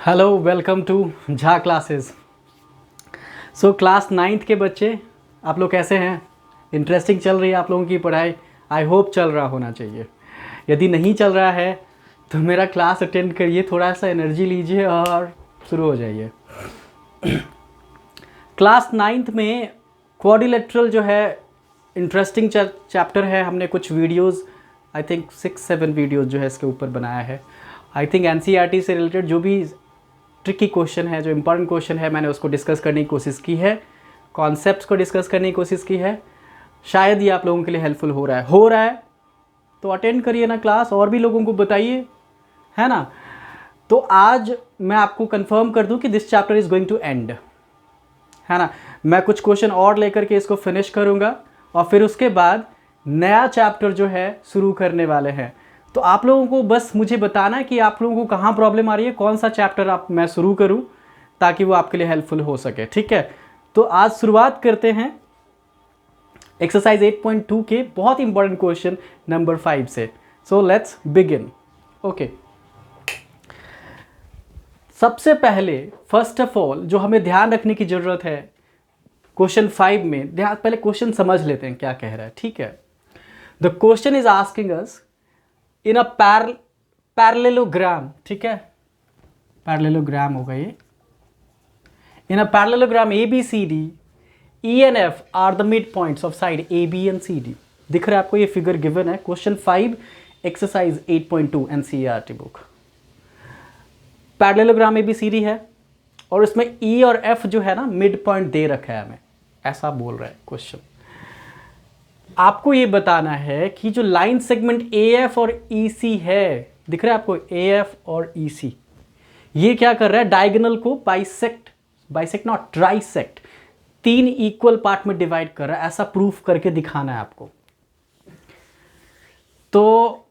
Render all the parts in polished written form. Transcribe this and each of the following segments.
Hello, welcome to Jha classes. So class 9th के बच्चे, आप लोग कैसे हैं? इंटरेस्टिंग चल रही है आप लोगों की पढ़ाई? आई होप चल रहा होना चाहिए। यदि नहीं चल रहा है तो मेरा क्लास अटेंड करिए, थोड़ा सा एनर्जी लीजिए और शुरू हो जाइए। क्लास 9th में क्वाड्रिलेटरल जो है इंटरेस्टिंग चैप्टर है। हमने कुछ वीडियोस, आई थिंक 6-7 वीडियोस जो है इसके ऊपर बनाया है। आई थिंक एनसीईआरटी से रिलेटेड जो भी ट्रिकी क्वेश्चन है, जो इंपॉर्टेंट क्वेश्चन है, मैंने उसको डिस्कस करने की कोशिश की है, कॉन्सेप्ट्स को डिस्कस करने की कोशिश की है। शायद ये आप लोगों के लिए हेल्पफुल हो रहा है तो अटेंड करिए ना क्लास, और भी लोगों को बताइए, है ना। तो आज मैं आपको कंफर्म कर दूं कि this chapter is going to end, है ना। मैं कुछ क्वेश्चन और लेकर के इसको फिनिश करूंगा और फिर उसके बाद नया चैप्टर जो है शुरू करने वाले हैं। तो आप लोगों को बस मुझे बताना है कि आप लोगों को कहाँ प्रॉब्लम आ रही है, कौन सा चैप्टर मैं शुरू करूं ताकि वो आपके लिए हेल्पफुल हो सके, ठीक है। तो आज शुरुआत करते हैं एक्सरसाइज 8.2 के बहुत इंपॉर्टेंट क्वेश्चन नंबर 5 से। So let's begin. ओके, सबसे पहले फर्स्ट ऑफ ऑल जो हमें ध्यान रखने की ज़रूरत है क्वेश्चन 5 में, पहले क्वेश्चन समझ लेते हैं क्या कह रहा है, ठीक है। The question is asking us in a parallelogram, ठीक है, पैरेललोग्राम होगा ये। In a parallelogram ABCD, E and F are the mid points of side AB and CD। दिख रहा है आपको, ये फिगर गिवन है, question 5 exercise 8.2 NCERT book. Parallelogram ABCD है और इसमें E और F जो है ना मिड पॉइंट दे रखा है हमें, ऐसा बोल रहा है क्वेश्चन। आपको ये बताना है कि जो लाइन सेगमेंट AF और EC है, दिख रहा है आपको AF और EC, ये क्या कर रहा है, डायगोनल को bisect not trisect, 3 equal part में डिवाइड कर रहा है। ऐसा प्रूफ करके दिखाना है आपको। तो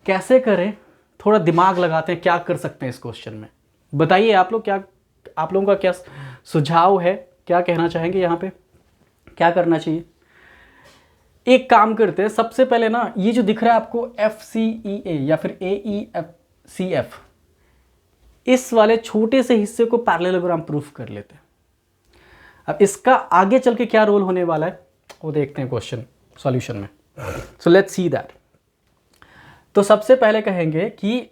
कैसे करें, थोड़ा दिमाग लगाते हैं, क्या कर सकते हैं इस क्वेश्चन में। बताइए आप लोग, क्या आप लोगों का क्या सुझाव है, क्या कहना चाहेंगे, यहाँ पे क्या करना चाहिए। एक काम करते हैं, सबसे पहले ना ये जो दिख रहा है आपको FCEA या फिर AECF, इस वाले छोटे से हिस्से को पैरेललोग्राम प्रूफ कर लेते हैं। अब इसका आगे चल के क्या रोल होने वाला है वो देखते हैं क्वेश्चन सॉल्यूशन में। So let's see that. तो सबसे पहले कहेंगे कि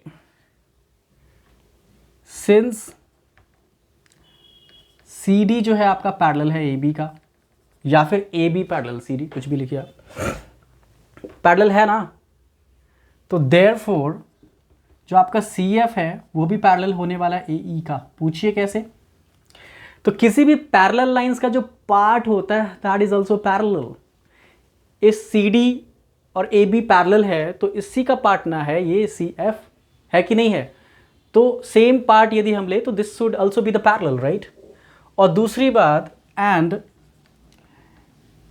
सिंस CD जो है आपका पैरेलल है AB का, या फिर AB पैरेलल CD, कुछ भी लिखिए आप, पैरेलल है ना, तो देयरफॉर जो आपका CF है वो भी पैरेलल होने वाला है AE का। पूछिए कैसे। तो किसी भी पैरेलल लाइंस का जो पार्ट होता है दैट इज आल्सो पैरेलल। इस CD और AB पैरेलल है तो इसी का पार्ट ना है ये CF, है कि नहीं है। तो सेम पार्ट यदि हम ले तो this should also be the parallel, right. और दूसरी बात, एंड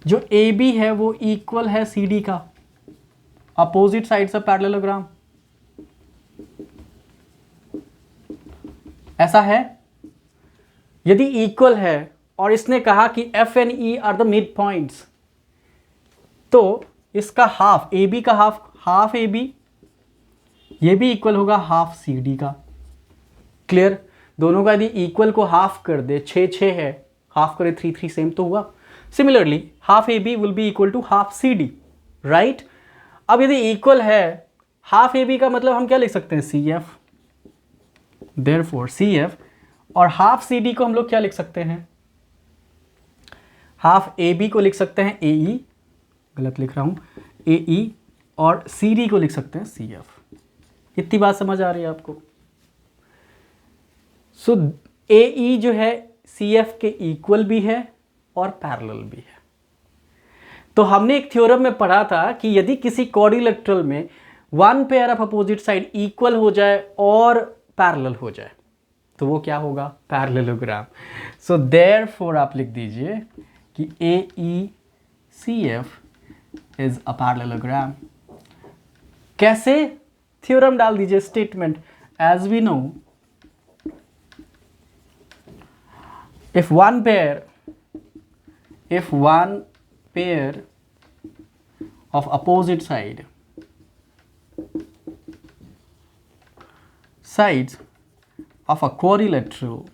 जो AB है वो इक्वल है CD का, अपोजिट साइड्स ऑफ पैरेललोग्राम, ऐसा है। यदि इक्वल है और इसने कहा कि F and E are the mid points, तो इसका हाफ AB का हाफ AB, ये भी इक्वल होगा हाफ CD का। क्लियर। दोनों का यदि इक्वल को हाफ कर दे, 6 है, हाफ करे 3 सेम तो हुआ। Similarly half AB will be equal to half CD, right. अब यदि इक्वल है, हाफ AB का मतलब हम क्या लिख सकते हैं, CF। देयरफॉर CF और हाफ CD को हम लोग क्या लिख सकते हैं, हाफ AB को लिख सकते हैं AE, गलत लिख रहा हूं, AE, और CD को लिख सकते हैं CF। इतनी बात समझ आ रही है आपको। सो AE जो है CF के इक्वल भी है और पैरेलल भी है। तो हमने एक थ्योरम में पढ़ा था कि यदि किसी क्वाड्रिलेटरल में one pair of opposite side equal हो जाए और पैरेलल हो जाए तो वो क्या होगा, पैरेललोग्राम। सो देयरफॉर आप लिख दीजिए कि AECF इज अ पैरेललोग्राम। कैसे, थ्योरम डाल दीजिए, statement, as we know if one pair of opposite sides of a quadrilateral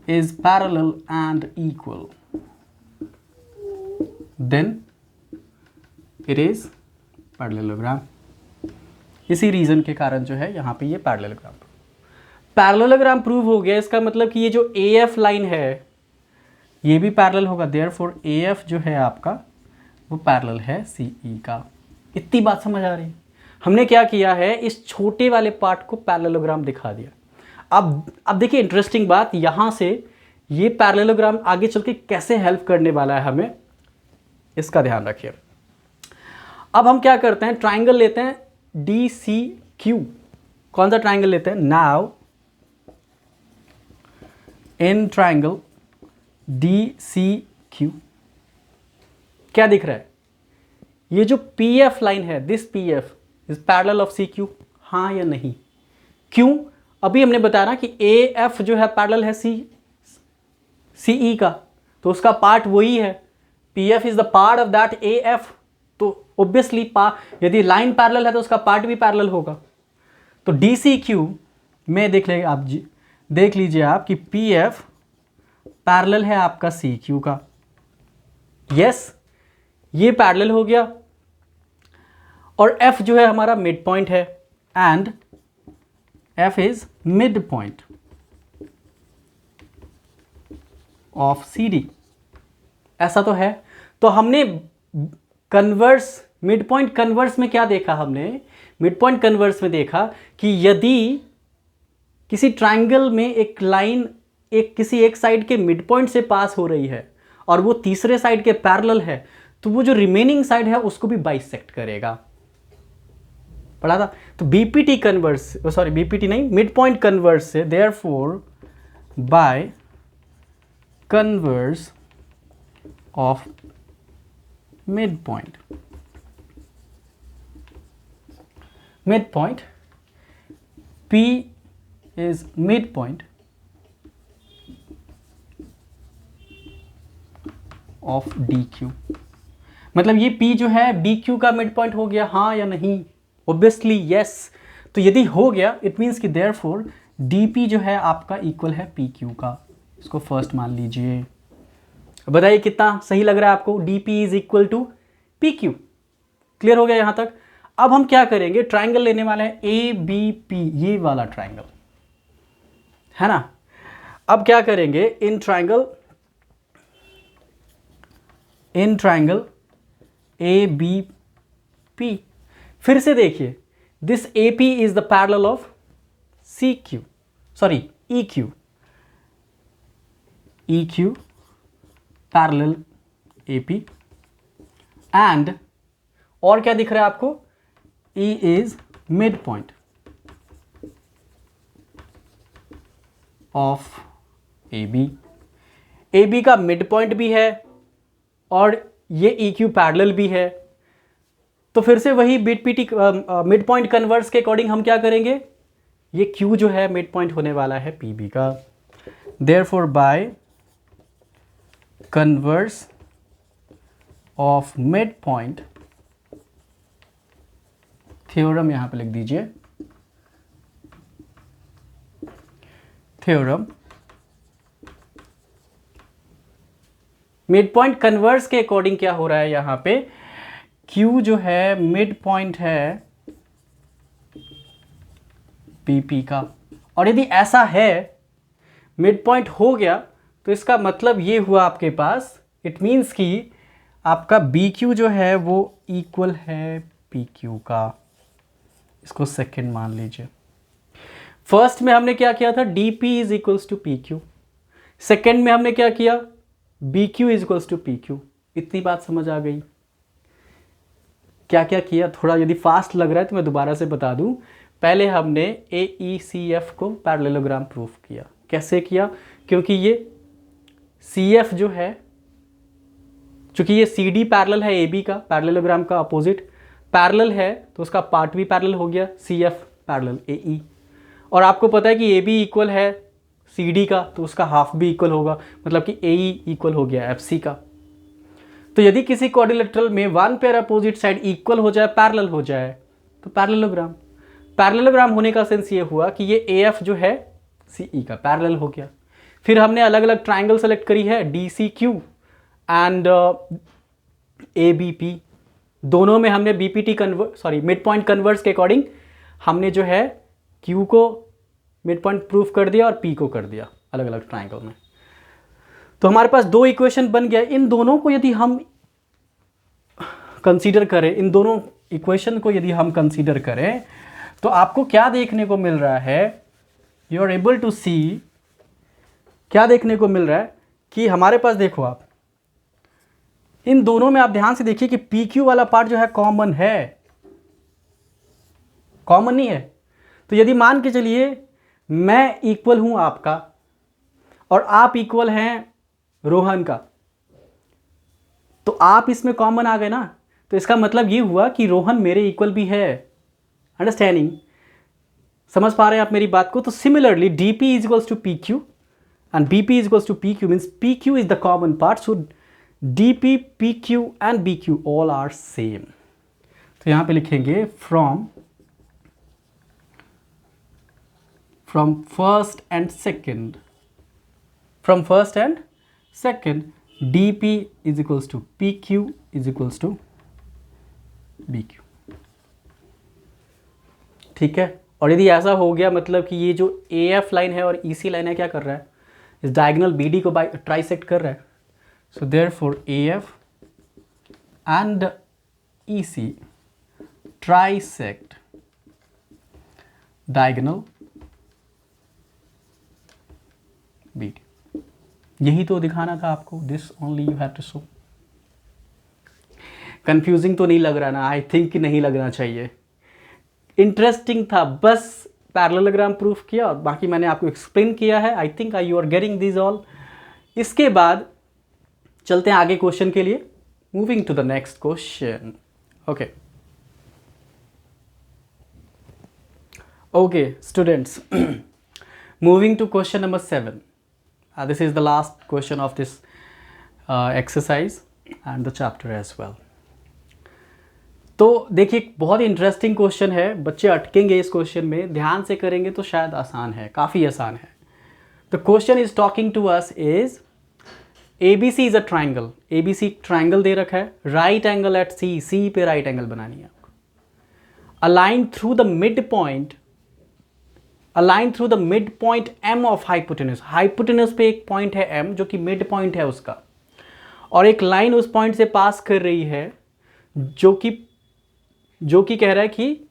is parallel and equal, then it is parallelogram. इसी रीजन के कारण जो है यहाँ पे ये पैरेललोग्राम प्रूव हो गया. इसका मतलब कि ये जो AF लाइन है ये भी पैरेलल होगा, देयरफॉर AF जो है आपका वो पैरेलल है CE का. इतनी बात समझ आ रही है. हमने क्या किया है, इस छोटे वाले पार्ट को पैरेललोग्राम दिखा दिया. अब देखिए इंटरेस्टिंग बात, यहाँ से ये पैरेललोग्राम आगे चल के कैसे हेल्प करने वाला है हमें, इसका ध्यान रखिए. अब हम क्या करते हैं, ट्राइंगल लेते हैं DCQ. कौन सा ट्राइंगल लेते हैं? नाउ इन ट्राइंगल DCQ क्या दिख रहा है? ये जो PF लाइन है, this PF is parallel of CQ, हाँ या नहीं? क्यों? अभी हमने बताया ना कि AF जो है पैरेलल है CE का, तो उसका पार्ट वही है. PF is the part of that AF, तो ऑब्वियसली यदि लाइन पैरेलल है तो उसका पार्ट भी पैरेलल होगा. तो DCQ में देख लीजिए आप कि PF पैरेलल है आपका CQ का. यस, ये पैरेलल हो गया. और F जो है हमारा मिड पॉइंट है, and F is mid point of CD. ऐसा तो है. तो हमने कन्वर्स, मिड पॉइंट कन्वर्स में क्या देखा हमने? मिड पॉइंट कन्वर्स में देखा कि यदि किसी ट्राइंगल में एक लाइन किसी एक साइड के मिड पॉइंट से पास हो रही है और वो तीसरे साइड के पैरेलल है, तो वो जो रिमेनिंग साइड है उसको भी बाइसेक्ट करेगा. पढ़ा था. तो BPT कन्वर्स, सॉरी BPT नहीं, मिड पॉइंट कन्वर्स से, therefore by converse of mid point P is midpoint of DQ. मतलब ये P जो है DQ का मिड पॉइंट हो गया, हाँ या नहीं? Obviously yes. तो यदि हो गया इट मीन्स कि देयरफॉर DP जो है आपका इक्वल है PQ का. इसको फर्स्ट मान लीजिए. बताइए कितना सही लग रहा है आपको? DP is equal to PQ. Clear हो गया यहां तक? अब हम क्या करेंगे, ट्राइंगल लेने वाले हैं ABP, ये वाला ट्राइंगल है ना. अब क्या करेंगे, इन ट्राइंगल ABP, फिर से देखिए, this AP is the parallel of EQ parallel AP, and और क्या दिख रहा है आपको? E is midpoint of AB. AB का मिड पॉइंट भी है और ये EQ पैरेलल भी है. तो फिर से वही BPT मिड पॉइंट कन्वर्स के अकॉर्डिंग हम क्या करेंगे, ये Q जो है मिड पॉइंट होने वाला है PB का. Therefore by converse of mid point, theorem यहां पे लिख दीजिए, थ्योरम मिड पॉइंट कन्वर्स के अकॉर्डिंग क्या हो रहा है यहां पे, Q जो है मिड पॉइंट है PP का. और यदि ऐसा है, मिड पॉइंट हो गया, तो इसका मतलब ये हुआ आपके पास, इट मीन्स कि आपका BQ जो है वो इक्वल है PQ का. इसको सेकंड मान लीजिए. फर्स्ट में हमने क्या किया था, DP is equals to PQ. Second में हमने क्या किया, BQ is equals to PQ. इतनी बात समझ आ गई? क्या क्या किया, थोड़ा यदि फास्ट लग रहा है तो मैं दोबारा से बता दूं. पहले हमने AECF को पैरेललोग्राम प्रूफ किया. कैसे किया? क्योंकि ये CF जो है, चूंकि ये CD पैरेलल है AB का, पैरेललोग्राम का अपोजिट पैरेलल है, तो उसका पार्ट भी पैरेलल हो गया, CF पैरेलल AE. और आपको पता है कि AB इक्वल है CD का, तो उसका हाफ भी इक्वल होगा, मतलब कि AE इक्वल हो गया FC का. तो यदि किसी क्वाड्रिलेटरल में one pair opposite side equal हो जाए, पैरेलल हो जाए, तो पैरेललोग्राम होने का सेंस ये हुआ कि ये AF जो है CE का पैरेलल हो गया। फिर हमने अलग अलग ट्राइंगल सेलेक्ट करी है, DCQ एंड ABP। दोनों में हमने मिड पॉइंट कन्वर्स के अकॉर्डिंग हमने जो है Q को मिड पॉइंट प्रूफ कर दिया और P को कर दिया अलग अलग ट्राइंगल में। तो हमारे पास दो इक्वेशन बन गया। इन दोनों को यदि हम कंसीडर करें, इन दोनों इक्वेशन को यदि हम कंसीडर करें तो आपको क्या देखने को मिल रहा है, यू आर एबल टू सी, क्या देखने को मिल रहा है कि हमारे पास देखो आप इन दोनों में आप ध्यान से देखिए कि PQ वाला पार्ट जो है कॉमन है, कॉमन नहीं है। तो यदि मान के चलिए मैं इक्वल हूं आपका और आप इक्वल हैं रोहन का, तो आप इसमें कॉमन आ गए ना, तो इसका मतलब ये हुआ कि रोहन मेरे इक्वल भी है। अंडरस्टैंडिंग, समझ पा रहे हैं आप मेरी बात को? तो similarly DP is equals to PQ and BP is equals to PQ means PQ is the common part, so DP, PQ and BQ all are same. तो यहां पे लिखेंगे from first and second, from first and second DP is equals to PQ is equals to BQ। ठीक है, और यदि ऐसा हो गया मतलब कि ये जो AF लाइन है और EC लाइन है क्या कर रहा है, इस डायगोनल BD को ट्राइसेक्ट कर रहा है। So therefore AF and EC trisect diagonal BD। यही तो दिखाना था आपको, this only you have to show. Confusing तो नहीं लग रहा ना? आई थिंक नहीं लगना चाहिए। इंटरेस्टिंग था, बस पैरेललोग्राम प्रूफ किया और बाकी मैंने आपको एक्सप्लेन किया है। I think you are getting this all. इसके बाद चलते हैं आगे क्वेश्चन के लिए। Moving to the next question. Okay students, moving to question number 7। This is the last question of this exercise and the chapter as well. तो देखिए बहुत इंटरेस्टिंग क्वेश्चन है, बच्चे अटकेंगे इस क्वेश्चन में, ध्यान से करेंगे तो शायद आसान है, काफ़ी आसान है। तो question is talking to us is ABC is a triangle. ABC triangle दे रखा है, राइट एंगल एट C पे राइट एंगल बनानी है आपको। A line through the mid point, a line through the mid point M of hypotenuse. Hypotenuse पे एक point है M जो कि मिड पॉइंट है उसका, और एक लाइन उस पॉइंट से पास कर रही है जो कि कह रहा है कि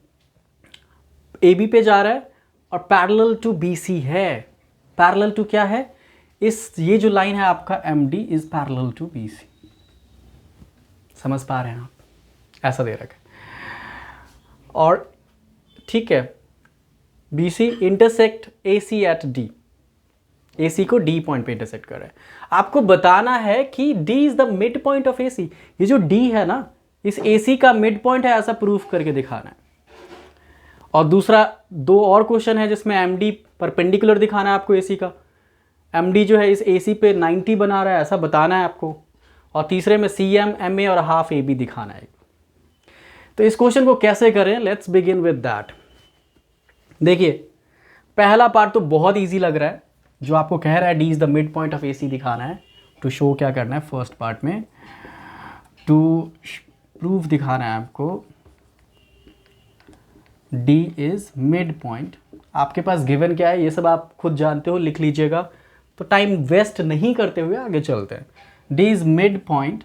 AB पे जा रहा है और पैरेलल टू BC है। पैरेलल टू क्या है, ये जो लाइन है आपका MD is parallel to BC। समझ पा रहे हैं आप? ऐसा दे रखा है। और ठीक है, BC intersect AC at D। AC को D पॉइंट पे इंटरसेक्ट कर रहा है। आपको बताना है कि D is the mid point of AC। ये जो D है ना, इस AC का मिड पॉइंट है, ऐसा प्रूफ करके दिखाना है। और दूसरा दो और क्वेश्चन है जिसमें MD परपेंडिकुलर दिखाना है आपको AC का। MD जो है इस AC पे 90 बना रहा है, ऐसा बताना है आपको। और तीसरे में CM, MA और हाफ AB दिखाना है। तो इस क्वेश्चन को कैसे करें, लेट्स बिगिन विद दैट। देखिए पहला पार्ट तो बहुत इजी लग रहा है, जो आपको कह रहा है D is the mid point of AC दिखाना है। टू शो क्या करना है, फर्स्ट पार्ट में टू प्रूफ दिखाना है आपको D इज मिड पॉइंट। आपके पास गिवन क्या है ये सब आप खुद जानते हो, लिख लीजिएगा। तो टाइम वेस्ट नहीं करते हुए आगे चलते हैं। D is mid point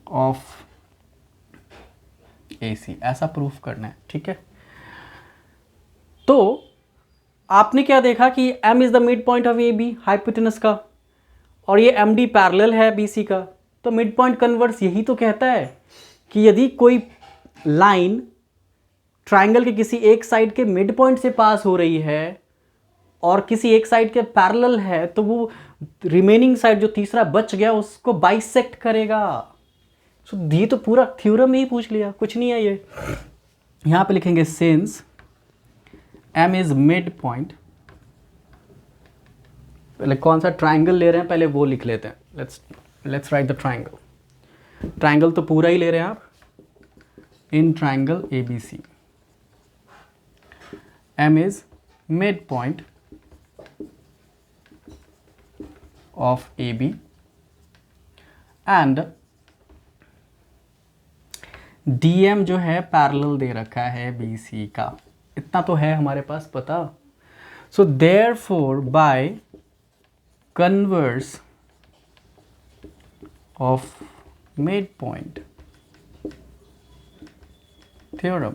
of AC, ऐसा प्रूफ करना है। ठीक है, तो आपने क्या देखा कि M is the mid point of AB hypotenuse का, और ये MD पैरेलल है BC का। तो मिड पॉइंट कन्वर्स यही तो कहता है कि यदि कोई लाइन ट्राइंगल के किसी एक साइड के मिड पॉइंट से पास हो रही है और किसी एक साइड के पैरेलल है, तो वो रिमेनिंग साइड जो तीसरा बच गया उसको बाइसेक्ट करेगा। सो ये तो पूरा थ्योरम ही पूछ लिया, कुछ नहीं है ये। यहां पे लिखेंगे since M is mid point. पहले कौन सा ट्राइंगल ले रहे हैं पहले वो लिख लेते हैं। Let's write the triangle. Triangle तो पूरा ही ले रहे हैं आप। In triangle ABC M is mid point of A B and DM जो है पैरेलल दे रखा है BC का, इतना तो है हमारे पास पता। So therefore by converse of mid point theorem,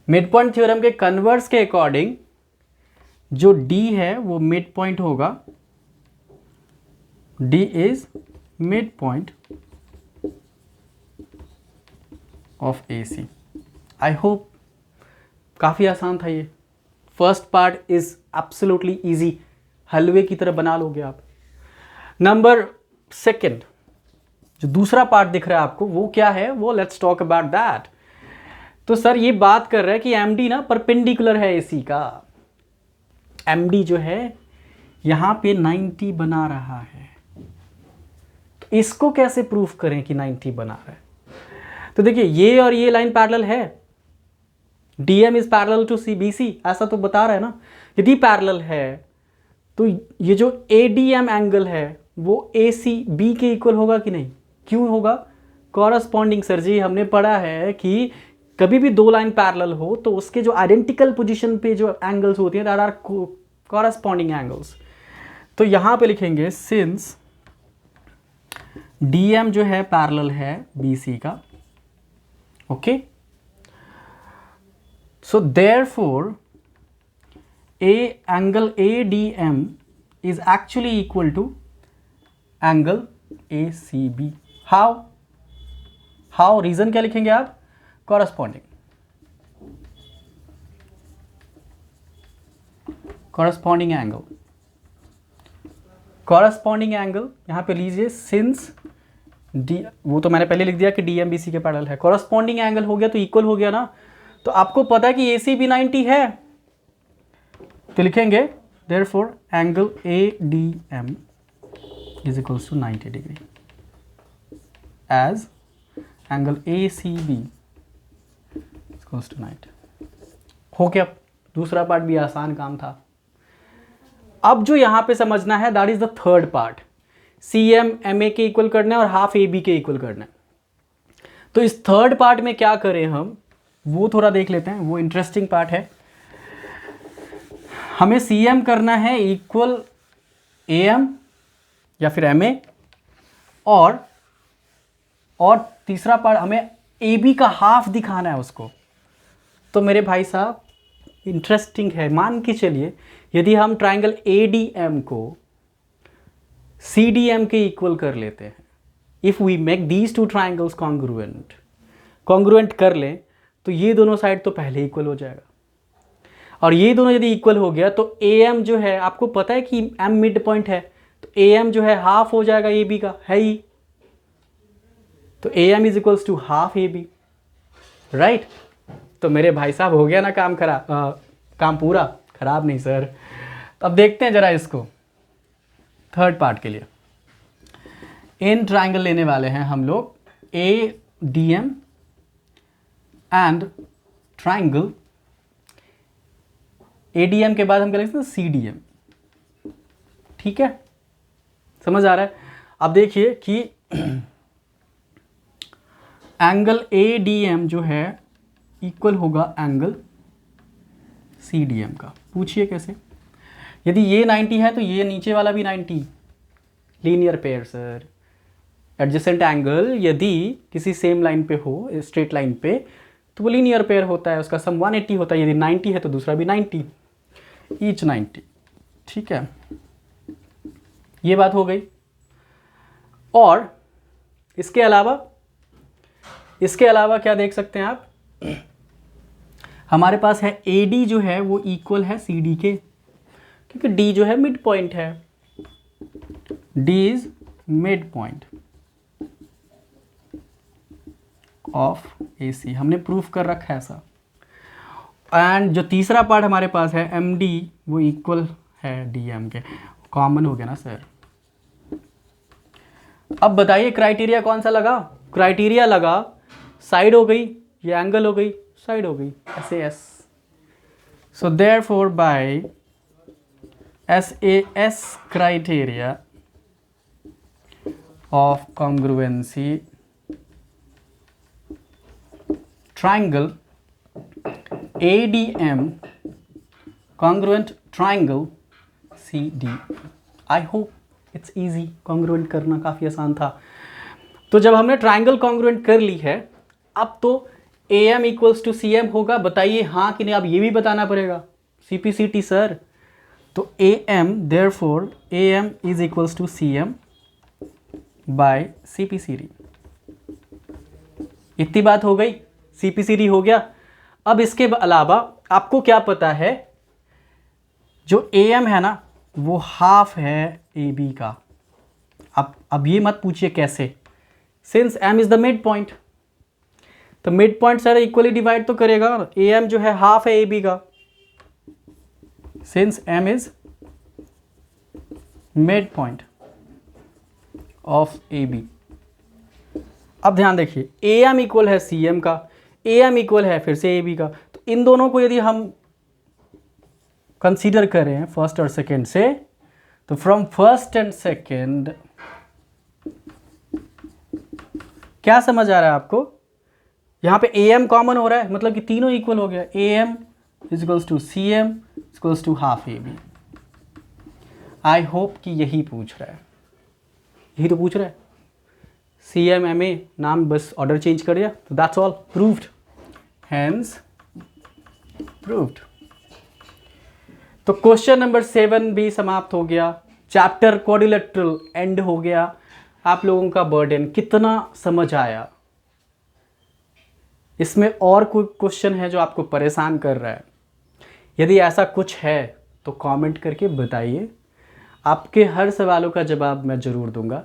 mid point theorem के कन्वर्स के अकॉर्डिंग जो D है वो मिड पॉइंट होगा, D is mid point of AC। I hope काफ़ी आसान था ये। First part is absolutely easy, हलवे की तरह बना लोगे आप। नंबर सेकंड, जो दूसरा पार्ट दिख रहा है आपको वो क्या है, वो लेट्स टॉक अबाउट दैट। तो सर ये बात कर रहा है कि MD ना परपेंडिकुलर है AC का। MD जो है यहाँ पे 90 बना रहा है, तो इसको कैसे प्रूफ करें कि 90 बना रहा है। तो देखिए ये और ये लाइन पैरेलल है, DM is parallel to BC, ऐसा तो बता रहा है ना। यदि पैरेलल है तो ये जो ADM एंगल है वो ACB के इक्वल होगा कि नहीं, क्यों होगा, कॉरस्पॉन्डिंग। सर जी हमने पढ़ा है कि कभी भी दो लाइन पैरेलल हो तो उसके जो आइडेंटिकल पोजीशन पे जो एंगल्स होती हैं दैट आर कॉरस्पॉन्डिंग एंगल्स। तो यहाँ पे लिखेंगे सिंस DM जो है पैरेलल है BC का, okay, so therefore angle ADM is actually equal to angle ACB। How reason क्या लिखेंगे आप, कॉरस्पॉन्डिंग एंगल यहां पे लीजिए सिंस D, वो तो मैंने पहले लिख दिया कि DM BC के पैरेलल है, कॉरस्पॉन्डिंग एंगल हो गया तो इक्वल हो गया ना। तो आपको पता है कि ACB 90 है, तो लिखेंगे therefore angle ADM is equals to 90 degree as angle ACB is equals to 90। हो गया, दूसरा पार्ट भी आसान काम था। अब जो यहां पे समझना है that is the third part, CM MA के इक्वल करना है और हाफ AB के इक्वल करना है। तो इस थर्ड पार्ट में क्या करें हम, वो थोड़ा देख लेते हैं, वो इंटरेस्टिंग पार्ट है। हमें CM करना है इक्वल AM या फिर MA, और तीसरा पार्ट हमें AB का हाफ दिखाना है उसको। तो मेरे भाई साहब इंटरेस्टिंग है, मान के चलिए यदि हम ट्राइंगल ADM को CDM के इक्वल कर लेते हैं, if we make these two triangles congruent कर लें तो ये दोनों साइड तो पहले इक्वल हो जाएगा, और ये दोनों यदि इक्वल हो गया तो AM जो है, आपको पता है कि M मिड पॉइंट है, तो AM जो है हाफ हो जाएगा AB का, है ही। तो AM is equals to half AB, right. तो मेरे भाई साहब हो गया ना काम काम पूरा, खराब नहीं सर। तो अब देखते हैं जरा इसको थर्ड पार्ट के लिए। इन ट्राइंगल लेने वाले हैं हम लोग ADM एंड ट्राइंगल ADM के बाद हम क्या लिखते हैं CDM, ठीक है, समझ आ रहा है। अब देखिए कि एंगल ADM जो है इक्वल होगा एंगल CDM का। पूछिए कैसे, यदि ये 90 है तो ये नीचे वाला भी 90, linear pair sir. Adjacent angle यदि किसी सेम लाइन पे हो, स्ट्रेट लाइन पे, तो वो लीनियर पेयर होता है, उसका सम 180 होता है। यदि 90 है तो दूसरा भी 90, ईच 90, ठीक है, ये बात हो गई। और इसके अलावा क्या देख सकते हैं आप, हमारे पास है AD जो है वो इक्वल है CD के, क्योंकि D जो है मिड पॉइंट है, D is mid point of AC, हमने प्रूफ कर रखा है ऐसा। एंड जो तीसरा पार्ट हमारे पास है MD वो इक्वल है DM के, कॉमन हो गया ना सर। अब बताइए क्राइटेरिया कौन सा लगा, क्राइटेरिया लगा साइड हो गई, ये एंगल हो गई, साइड हो गई, SAS। So therefore by SAS criteria of congruency, triangle ADM congruent triangle CD. I hope it's easy. congruent करना काफ़ी आसान था। तो जब हमने ट्राइंगल कॉन्ग्रुएंट कर ली है, अब तो AM इक्वल्स टू CM होगा। बताइए हाँ कि नहीं, अब ये भी बताना पड़ेगा CPCT सर। तो AM therefore AM is equals to CM by CPCD। इतनी बात हो गई, CPCD हो गया। अब इसके अलावा आपको क्या पता है, जो AM है ना वो हाफ है AB का। अब ये मत पूछिए कैसे, since M is the mid point, तो mid point sir equally divide तो करेगा। AM जो है हाफ है AB का, since M is mid point of AB। अब ध्यान देखिए, AM इक्वल है CM का, AM इक्वल है फिर से AB का। तो इन दोनों को यदि हम कंसीडर करें फर्स्ट और सेकेंड से, तो फ्रॉम फर्स्ट एंड सेकेंड क्या समझ आ रहा है आपको, यहाँ पे AM कॉमन हो रहा है, मतलब कि तीनों इक्वल हो गया। AM is equals to CM equals to half AB। I hope कि यही पूछ रहा है, यही तो पूछ रहा है। CM MA नाम बस ऑर्डर चेंज कर दिया, तो that's all, proved, hence proved. तो क्वेश्चन नंबर 7 भी समाप्त हो गया, चैप्टर क्वाड्रिलेटरल एंड हो गया। आप लोगों का बर्डन कितना समझ आया? इसमें और कोई क्वेश्चन है जो आपको परेशान कर रहा है? यदि ऐसा कुछ है तो कमेंट करके बताइए, आपके हर सवालों का जवाब मैं ज़रूर दूंगा।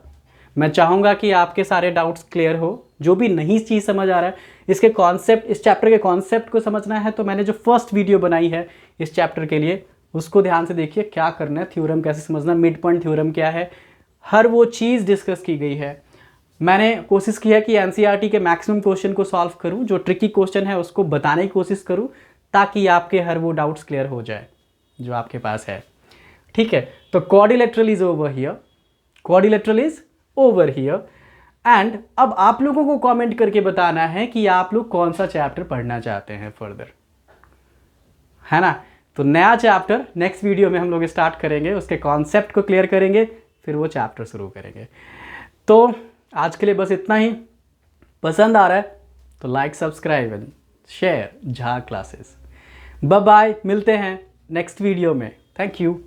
मैं चाहूँगा कि आपके सारे डाउट्स क्लियर हो। जो भी नई चीज़ समझ आ रहा है, इसके कॉन्सेप्ट, इस चैप्टर के कॉन्सेप्ट को समझना है, तो मैंने जो फर्स्ट वीडियो बनाई है इस चैप्टर के लिए, उसको ध्यान से देखिए। क्या करना है, थ्योरम कैसे समझना, मिड पॉइंट थ्योरम क्या है, हर वो चीज़ डिस्कस की गई है। मैंने कोशिश की है कि NCERT के मैक्सिमम क्वेश्चन को सॉल्व करूं, जो ट्रिकी क्वेश्चन है उसको बताने की कोशिश करूं, ताकि आपके हर वो डाउट्स क्लियर हो जाए जो आपके पास है। ठीक है, तो quadrilateral is over here, quadrilateral is over here. And अब आप लोगों को कमेंट करके बताना है कि आप लोग कौन सा चैप्टर पढ़ना चाहते हैं फर्दर, है ना। तो नया चैप्टर नेक्स्ट वीडियो में हम लोग स्टार्ट करेंगे, उसके कॉन्सेप्ट को क्लियर करेंगे, फिर वो चैप्टर शुरू करेंगे। तो आज के लिए बस इतना ही। पसंद आ रहा है तो like, subscribe and share Jha classes. Bye bye, मिलते हैं नेक्स्ट वीडियो में। Thank you.